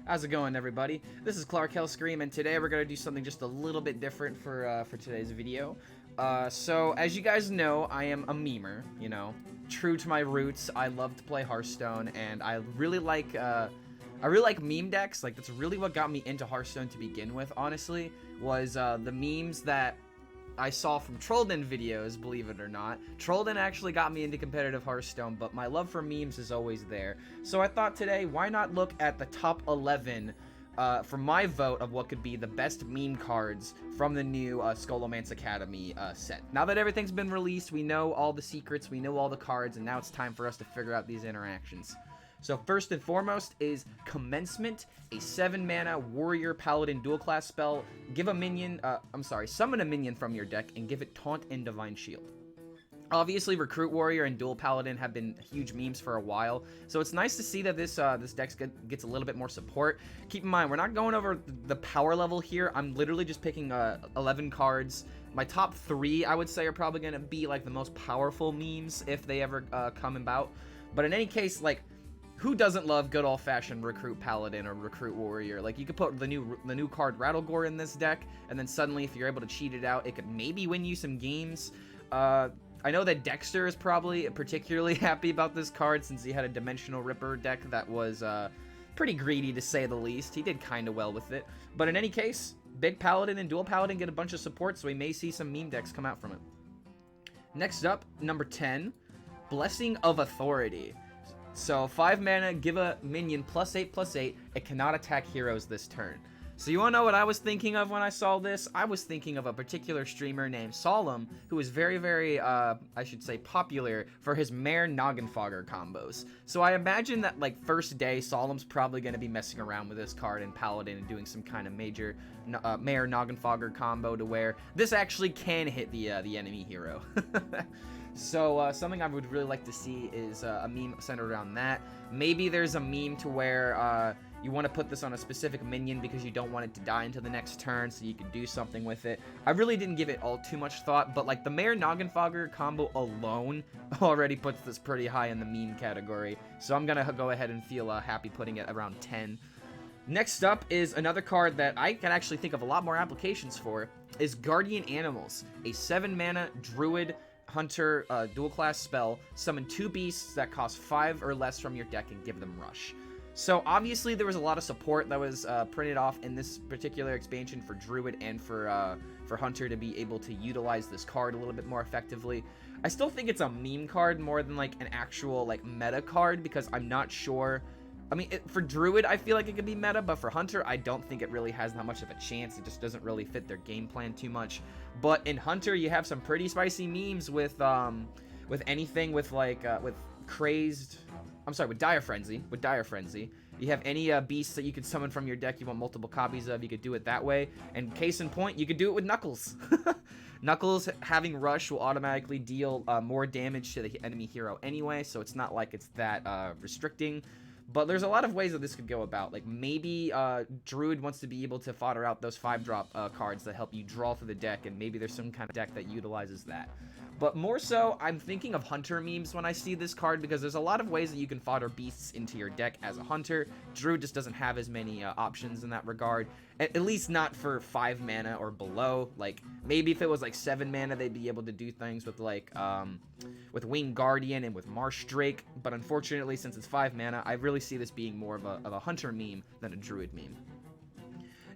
How's it going, everybody? This is Clark HELLSCREAM, and today we're going to do something just a little bit different for today's video. So, as you guys know, I am a memer, you know, true to my roots. I love to play Hearthstone, and I really like meme decks. Like, that's really what got me into Hearthstone to begin with, honestly, was the memes that I saw from Trollden videos, believe it or not. Trollden actually got me into competitive Hearthstone, but my love for memes is always there. So I thought today, why not look at the top 11 for my vote of what could be the best meme cards from the new Scholomance Academy set. Now that everything's been released, we know all the secrets, we know all the cards, and now it's time for us to figure out these interactions. So first and foremost is Commencement, a 7-mana warrior paladin dual class spell. Give a minion, summon a minion from your deck and give it Taunt and Divine Shield. Obviously, Recruit Warrior and Dual Paladin have been huge memes for a while, so it's nice to see that this deck gets a little bit more support. Keep in mind, we're not going over the power level here. I'm literally just picking 11 cards. My top 3, I would say, are probably going to be like the most powerful memes if they ever come about. But in any case, like, who doesn't love good old-fashioned Recruit Paladin or Recruit Warrior? Like, you could put the new card Rattlegore in this deck, and then suddenly, if you're able to cheat it out, it could maybe win you some games. I know that Dexter is probably particularly happy about this card since he had a Dimensional Ripper deck that was pretty greedy, to say the least. He did kind of well with it. But in any case, Big Paladin and Dual Paladin get a bunch of support, so we may see some meme decks come out from it. Next up, number 10, Blessing of Authority. So, 5 mana, give a minion +8/+8. It cannot attack heroes this turn. So you wanna know what I was thinking of when I saw this? I was thinking of a particular streamer named Solemn, who is very, very, I should say, popular for his Mare Noggenfogger combos. So I imagine that, like, first day, Solemn's probably gonna be messing around with this card in Paladin and doing some kind of major Mare Noggenfogger combo to where this actually can hit the enemy hero. So, something I would really like to see is a meme centered around that. Maybe there's a meme to where you want to put this on a specific minion because you don't want it to die until the next turn, so you can do something with it. I really didn't give it all too much thought, but like the Mare Noggenfogger combo alone already puts this pretty high in the meme category. So I'm gonna go ahead and feel happy putting it around 10. Next up is another card that I can actually think of a lot more applications for, is Guardian Animals, a 7-mana druid hunter dual class spell. Summon 2 beasts that cost 5 or less from your deck and give them rush. So obviously there was a lot of support that was printed off in this particular expansion for druid and for hunter to be able to utilize this card a little bit more effectively. I still think it's a meme card more than like an actual like meta card, because I'm not sure. I mean, for druid I feel like it could be meta, but for hunter I don't think it really has that much of a chance. It just doesn't really fit their game plan too much. But in hunter you have some pretty spicy memes with anything with like with Dire Frenzy. With Dire Frenzy, you have any beasts that you could summon from your deck you want multiple copies of, you could do it that way. And case in point, you could do it with Knuckles. Knuckles having Rush will automatically deal more damage to the enemy hero anyway, so it's not like it's that restricting. But there's a lot of ways that this could go about. Like, maybe Druid wants to be able to fodder out those 5-drop cards that help you draw through the deck, and maybe there's some kind of deck that utilizes that. But more so, I'm thinking of hunter memes when I see this card, because there's a lot of ways that you can fodder beasts into your deck as a hunter. Druid just doesn't have as many options in that regard, at least not for 5 mana or below. Like, maybe if it was like 7 mana, they'd be able to do things with like with Winged Guardian and with Marsh Drake, but unfortunately, since it's 5 mana, I really see this being more of a hunter meme than a druid meme.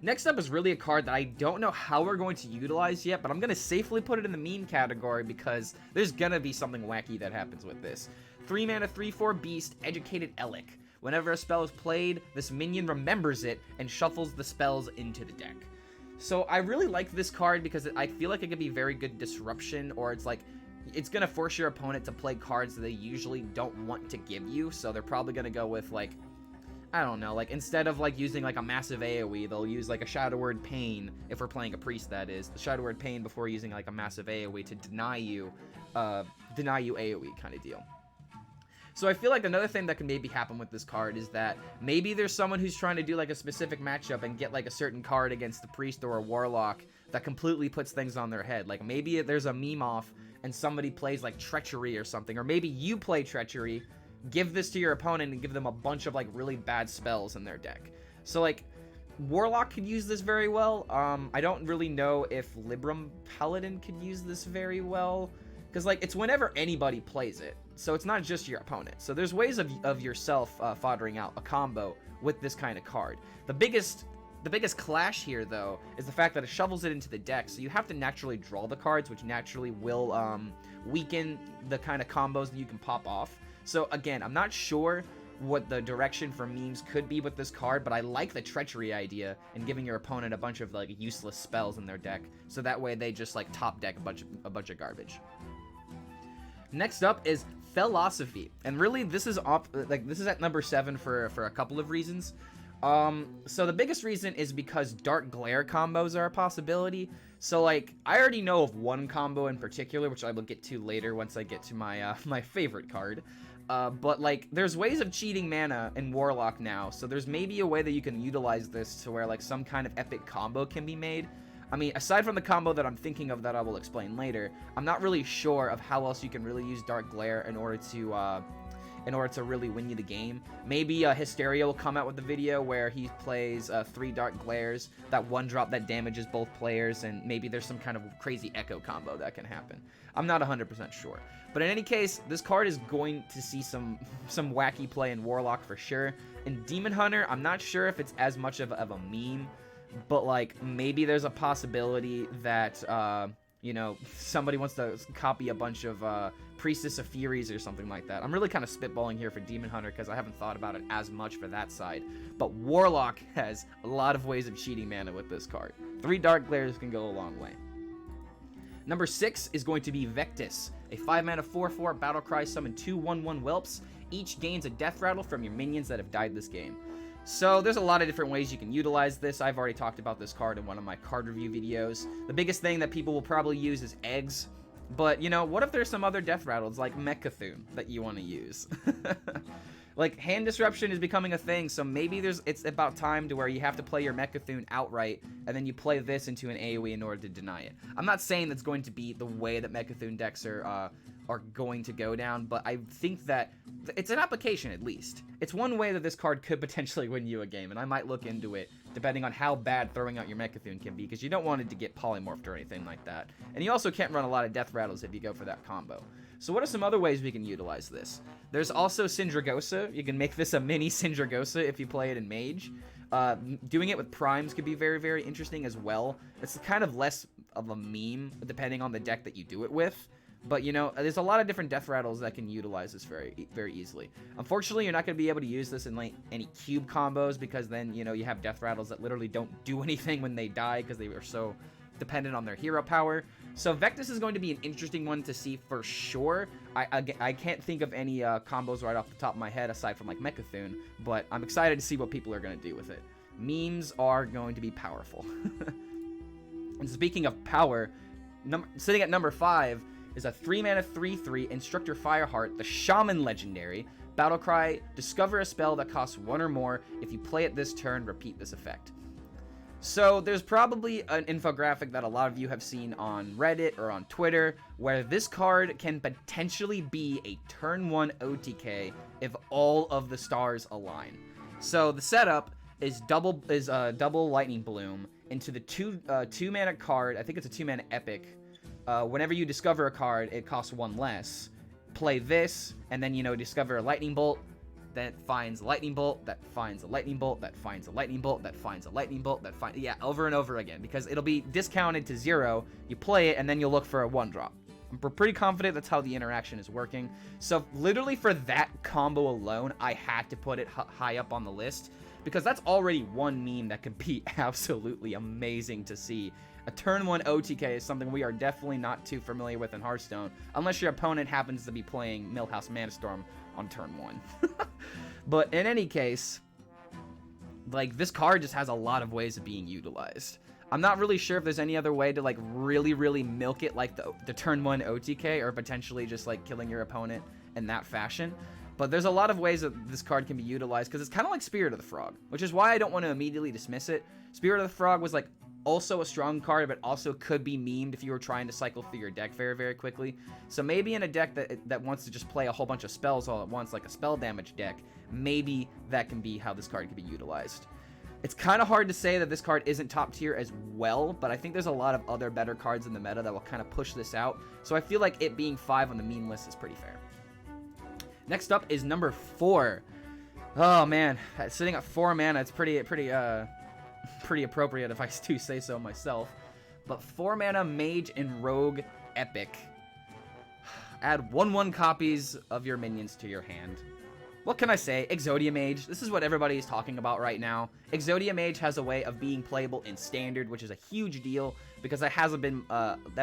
Next up is really a card that I don't know how we're going to utilize yet, but I'm going to safely put it in the meme category because there's going to be something wacky that happens with this. 3 mana, 3/4 beast, Educated Elic. Whenever a spell is played, this minion remembers it and shuffles the spells into the deck. So I really like this card because I feel like it could be very good disruption, or it's like, it's going to force your opponent to play cards that they usually don't want to give you, so they're probably going to go with like, I don't know, like, instead of, like, using, like, a massive AoE, they'll use, like, a Shadow Word Pain, if we're playing a Priest, that is, the Shadow Word Pain before using, like, a massive AoE to deny you AoE kind of deal. So I feel like another thing that can maybe happen with this card is that maybe there's someone who's trying to do, like, a specific matchup and get, like, a certain card against the Priest or a Warlock that completely puts things on their head. Like, maybe there's a meme off and somebody plays, like, Treachery or something, or maybe you play Treachery, give this to your opponent and give them a bunch of like really bad spells in their deck. So, like, Warlock could use this very well. I don't really know if Libram Paladin could use this very well. Because, like, it's whenever anybody plays it. So it's not just your opponent. So there's ways of yourself foddering out a combo with this kind of card. The biggest clash here, though, is the fact that it shovels it into the deck. So you have to naturally draw the cards, which naturally will weaken the kind of combos that you can pop off. So, again, I'm not sure what the direction for memes could be with this card, but I like the treachery idea and giving your opponent a bunch of, like, useless spells in their deck. So that way they just, like, top deck a bunch of garbage. Next up is Philosophy, and really this is at number 7 for a couple of reasons. So the biggest reason is because Dark Glare combos are a possibility. So, like, I already know of one combo in particular, which I will get to later once I get to my my favorite card. But, like, there's ways of cheating mana in Warlock now, so there's maybe a way that you can utilize this to where, like, some kind of epic combo can be made. I mean, aside from the combo that I'm thinking of that I will explain later, I'm not really sure of how else you can really use Dark Glare in order to really win you the game. Maybe Hysteria will come out with a video where he plays 3 Dark Glares, that 1-drop that damages both players, and maybe there's some kind of crazy Echo combo that can happen. I'm not 100% sure. But in any case, this card is going to see some wacky play in Warlock for sure. In Demon Hunter, I'm not sure if it's as much of a meme, but, like, maybe there's a possibility that, you know, somebody wants to copy a bunch of Priestess of Furies or something like that. I'm really kind of spitballing here for Demon Hunter because I haven't thought about it as much for that side. But Warlock has a lot of ways of cheating mana with this card. 3 Dark Glares can go a long way. Number 6 is going to be Vectis, a 5-mana 4/4 Battlecry summon 2 1/1 Whelps. Each gains a Deathrattle from your minions that have died this game. So there's a lot of different ways you can utilize this. I've already talked about this card in one of my card review videos. The biggest thing that people will probably use is eggs. But, you know, what if there's some other Deathrattles like Mechathune that you want to use? Like, hand disruption is becoming a thing, so maybe it's about time to where you have to play your Mechathune outright, and then you play this into an AoE in order to deny it. I'm not saying that's going to be the way that Mechathune decks are going to go down, but I think that it's an application at least. It's one way that this card could potentially win you a game, and I might look into it depending on how bad throwing out your Mechathune can be, because you don't want it to get polymorphed or anything like that. And you also can't run a lot of Deathrattles if you go for that combo. So what are some other ways we can utilize this? There's also Syndragosa. You can make this a mini Syndragosa if you play it in Mage. Doing it with Primes could be very, very interesting as well. It's kind of less of a meme depending on the deck that you do it with. But, you know, there's a lot of different Deathrattles that can utilize this very, very easily. Unfortunately, you're not going to be able to use this in, like, any cube combos because then, you know, you have Deathrattles that literally don't do anything when they die because they are so dependent on their hero power. So Vectis is going to be an interesting one to see for sure. I can't think of any combos right off the top of my head aside from, like, Mechathune, but I'm excited to see what people are going to do with it. Memes are going to be powerful. And speaking of power, sitting at number 5 is a 3-mana 3/3 Instructor Fireheart, the Shaman Legendary. Battlecry, discover a spell that costs 1 or more. If you play it this turn, repeat this effect. So there's probably an infographic that a lot of you have seen on Reddit or on Twitter where this card can potentially be a turn 1 OTK if all of the stars align. So the setup is double Lightning Bloom into the 2-mana card. I think it's a 2-mana epic. Whenever you discover a card, it costs 1 less. Play this, and then, you know, discover a Lightning Bolt that finds a Lightning Bolt, that finds a Lightning Bolt, that finds a Lightning Bolt, that finds a Lightning Bolt, that finds... Yeah, over and over again, because it'll be discounted to 0. You play it, and then you'll look for a 1-drop. We're pretty confident that's how the interaction is working. So, literally for that combo alone, I had to put it high up on the list, because that's already one meme that could be absolutely amazing to see. A turn 1 OTK is something we are definitely not too familiar with in Hearthstone, unless your opponent happens to be playing Millhouse Manastorm on turn 1. But in any case, like, this card just has a lot of ways of being utilized. I'm not really sure if there's any other way to, like, really, really milk it like the turn 1 OTK, or potentially just, like, killing your opponent in that fashion. But there's a lot of ways that this card can be utilized, because it's kind of like Spirit of the Frog, which is why I don't want to immediately dismiss it. Spirit of the Frog was, like, also a strong card, but also could be memed if you were trying to cycle through your deck very, very quickly. So maybe in a deck that wants to just play a whole bunch of spells all at once, like a spell damage deck, maybe that can be how this card can be utilized. It's kind of hard to say that this card isn't top tier as well, but I think there's a lot of other better cards in the meta that will kind of push this out. So I feel like it being 5 on the meme list is pretty fair. Next up is number 4. Oh man, sitting at 4 mana, it's pretty appropriate if I do say so myself. But 4 mana Mage and Rogue Epic. Add 1/1 copies of your minions to your hand. What can I say? Exodia Mage. This is what everybody is talking about right now. Exodia Mage has a way of being playable in Standard, which is a huge deal because that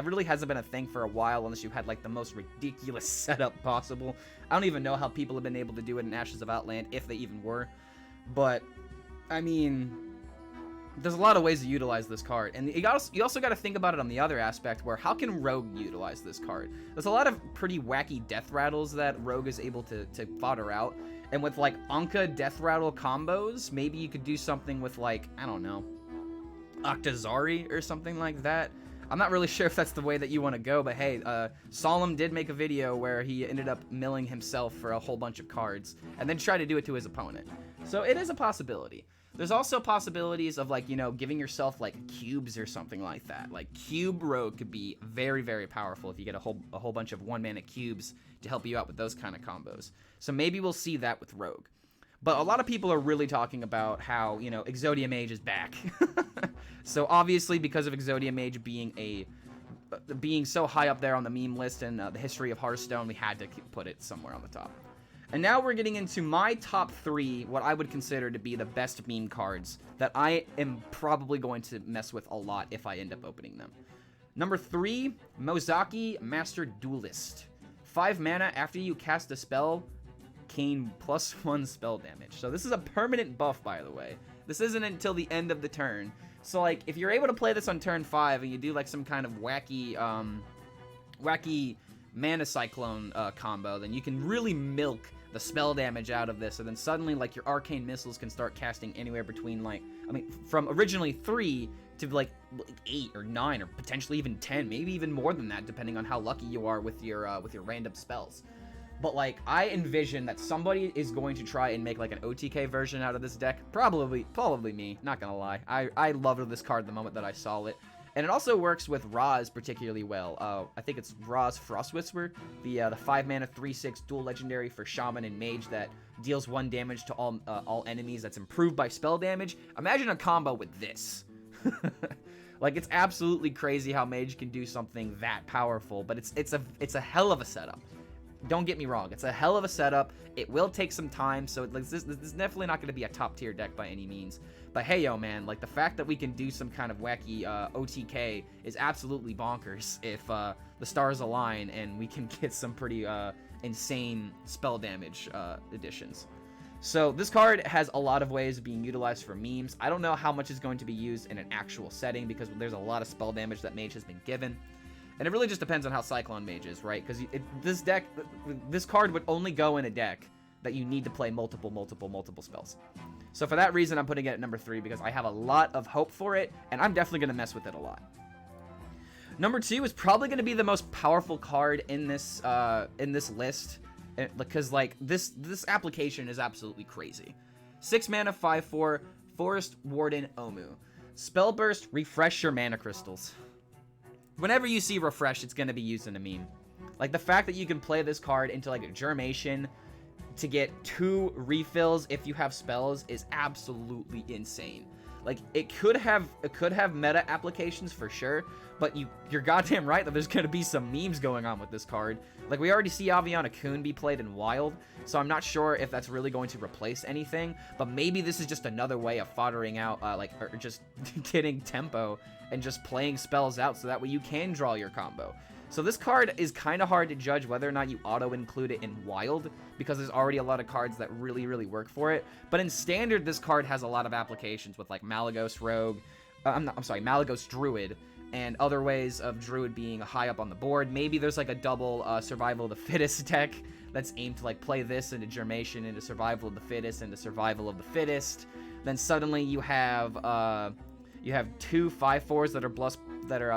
really hasn't been a thing for a while unless you had like the most ridiculous setup possible. I don't even know how people have been able to do it in Ashes of Outland, if they even were. But I mean, there's a lot of ways to utilize this card, and you also got to think about it on the other aspect, where how can Rogue utilize this card? There's a lot of pretty wacky Deathrattles that Rogue is able to fodder out, and with like Anka Deathrattle combos, maybe you could do something with like, I don't know, Octazari or something like that. I'm not really sure if that's the way that you want to go, but hey, Solemn did make a video where he ended up milling himself for a whole bunch of cards, and then try to do it to his opponent. So it is a possibility. There's also possibilities of, like, you know, giving yourself, like, cubes or something like that. Like, Cube Rogue could be very, very powerful if you get a whole bunch of 1-mana cubes to help you out with those kind of combos. So maybe we'll see that with Rogue. But a lot of people are really talking about how, you know, Exodia Mage is back. So obviously, because of Exodia Mage being so high up there on the meme list and the history of Hearthstone, we had to put it somewhere on the top. And now we're getting into my top 3, what I would consider to be the best meme cards that I am probably going to mess with a lot if I end up opening them. Number 3, Mozaki Master Duelist. 5 mana, after you cast a spell, gain +1 spell damage. So this is a permanent buff, by the way. This isn't until the end of the turn. So, like, if you're able to play this on turn 5 and you do, like, some kind of wacky Mana Cyclone combo, then you can really milk the spell damage out of this, and then suddenly, like, your arcane missiles can start casting anywhere between, like, I mean, from originally 3 to like 8 or 9 or potentially even 10, maybe even more than that, depending on how lucky you are with your random spells. But, like, I envision that somebody is going to try and make, like, an OTK version out of this deck. Probably me, not gonna lie. I loved this card the moment that I saw it. And it also works with Ra's particularly well. I think it's Ra's Frost Whisper, the 5-mana 3/6 dual legendary for Shaman and Mage that deals 1 damage to all enemies that's improved by spell damage. Imagine a combo with this. Like, it's absolutely crazy how Mage can do something that powerful, but it's a hell of a setup. Don't get me wrong, it's a hell of a setup. It will take some time, so this is definitely not going to be a top tier deck by any means. But hey, yo, man, like, the fact that we can do some kind of wacky OTK is absolutely bonkers if the stars align and we can get some pretty insane spell damage additions. So this card has a lot of ways of being utilized for memes. I don't know how much is going to be used in an actual setting because there's a lot of spell damage that Mage has been given. And it really just depends on how Cyclone Mage is, right? Because this card would only go in a deck that you need to play multiple spells. So for that reason, I'm putting it at number 3 because I have a lot of hope for it, and I'm definitely going to mess with it a lot. Number 2 is probably going to be the most powerful card in this list, because, like, this application is absolutely crazy. 6 mana, 5/4, Forest Warden Omu. Spellburst, refresh your mana crystals. Whenever you see refresh, it's going to be used in a meme. Like, the fact that you can play this card into, like, a Germation to get 2 refills if you have spells is absolutely insane. Like, it could have meta applications for sure, but you're goddamn right that there's going to be some memes going on with this card. Like, we already see Aviana Kun be played in Wild, so I'm not sure if that's really going to replace anything, but maybe this is just another way of foddering out, or just getting tempo and just playing spells out so that way you can draw your combo. So this card is kind of hard to judge whether or not you auto-include it in Wild, because there's already a lot of cards that really, really work for it. But in Standard, this card has a lot of applications with, like, Malygos Rogue, Malygos Druid, and other ways of Druid being high up on the board. Maybe there's, like, a double Survival of the Fittest deck that's aimed to, like, play this into Germation, into Survival of the Fittest, into Survival of the Fittest. Then suddenly you have 2 5/4s that are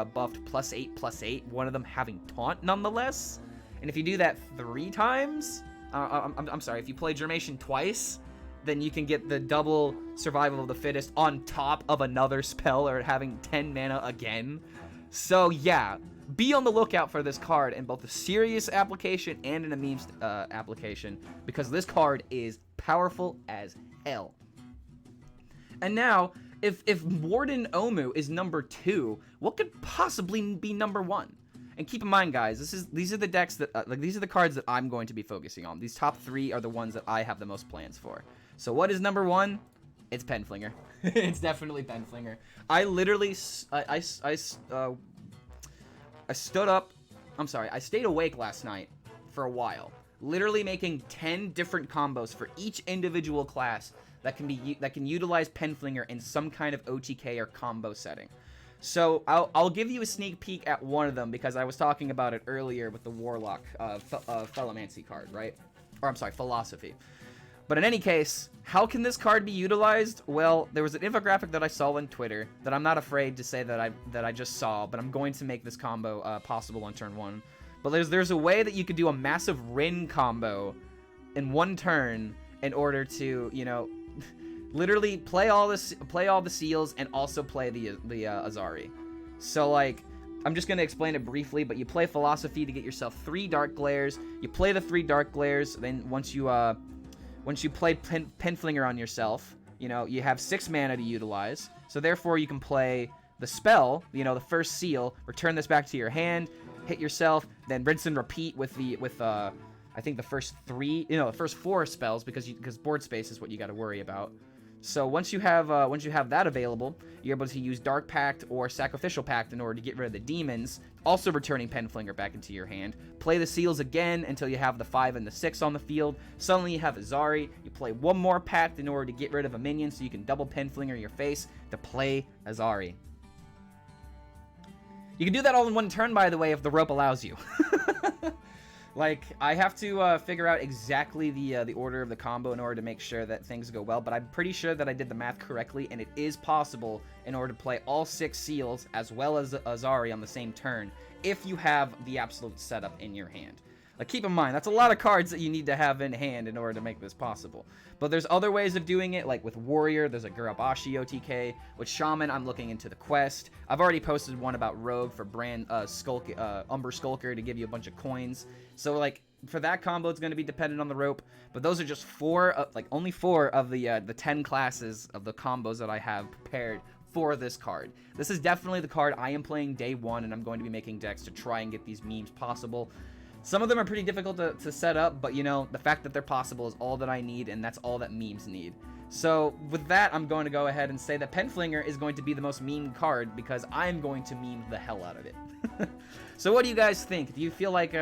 buffed +8/+8, one of them having Taunt nonetheless. And if you do that 3 times, I'm sorry, if you play Germation twice, then you can get the double survival of the fittest on top of another spell or having 10 mana again. So yeah, be on the lookout for this card in both a serious application and in a memes application, because this card is powerful as hell. And now, if Warden Omu is number 2, what could possibly be number 1? And keep in mind, guys, these are the decks that these are the cards that I'm going to be focusing on. These top 3 are the ones that I have the most plans for. So what is number 1? It's Penflinger. It's definitely Penflinger. I literally I stood up. I'm sorry. I stayed awake last night for a while, literally making 10 different combos for each individual class that can utilize Penflinger in some kind of OTK or combo setting. So I'll give you a sneak peek at one of them because I was talking about it earlier with the Warlock Scholomance card, right? Or I'm sorry, Philosophy. But in any case, how can this card be utilized? Well, there was an infographic that I saw on Twitter that I'm not afraid to say that I just saw, but I'm going to make this combo possible on turn 1. But there's a way that you could do a massive Rin combo in one turn in order to, you know, literally play all the seals and also play the Azari. So like, I'm just gonna explain it briefly, but you play Philosophy to get yourself 3 Dark Glares. You play the 3 Dark Glares, then once you play Penflinger on yourself, you know, you have 6 mana to utilize. So therefore you can play the spell, you know, the first seal, return this back to your hand, hit yourself, then rinse and repeat with I think the first 3, you know, the first 4 spells because board space is what you got to worry about. So once you have that available, you're able to use Dark Pact or Sacrificial Pact in order to get rid of the demons, also returning Penflinger back into your hand. Play the seals again until you have the 5 and the 6 on the field. Suddenly you have Azari. You play one more Pact in order to get rid of a minion so you can double Penflinger your face to play Azari. You can do that all in one turn, by the way, if the rope allows you. Like, I have to figure out exactly the order of the combo in order to make sure that things go well, but I'm pretty sure that I did the math correctly, and it is possible in order to play all 6 seals as well as Azari on the same turn if you have the absolute setup in your hand. Like, keep in mind, that's a lot of cards that you need to have in hand in order to make this possible. But there's other ways of doing it, like with Warrior, there's a Gurabashi OTK. With Shaman, I'm looking into the quest. I've already posted one about Rogue for brand Umber Skulker to give you a bunch of coins. So, like, for that combo, it's going to be dependent on the rope. But those are just 4, only 4 of the 10 classes of the combos that I have prepared for this card. This is definitely the card I am playing day 1, and I'm going to be making decks to try and get these memes possible. Some of them are pretty difficult to set up, but, you know, the fact that they're possible is all that I need, and that's all that memes need. So, with that, I'm going to go ahead and say that Penflinger is going to be the most meme card, because I'm going to meme the hell out of it. So, what do you guys think? Do you feel like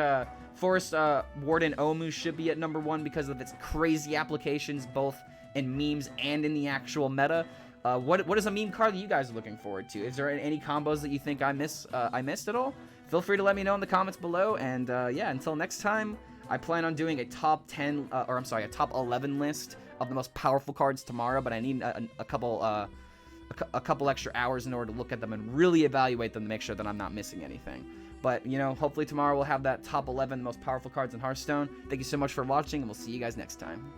Forest Warden Omu should be at number 1 because of its crazy applications, both in memes and in the actual meta? What is a meme card that you guys are looking forward to? Is there any combos that you think I missed at all? Feel free to let me know in the comments below, and yeah, until next time, I plan on doing a top 10, a top 11 list of the most powerful cards tomorrow, but I need a couple extra hours in order to look at them and really evaluate them to make sure that I'm not missing anything. But, you know, hopefully tomorrow we'll have that top 11 most powerful cards in Hearthstone. Thank you so much for watching, and we'll see you guys next time.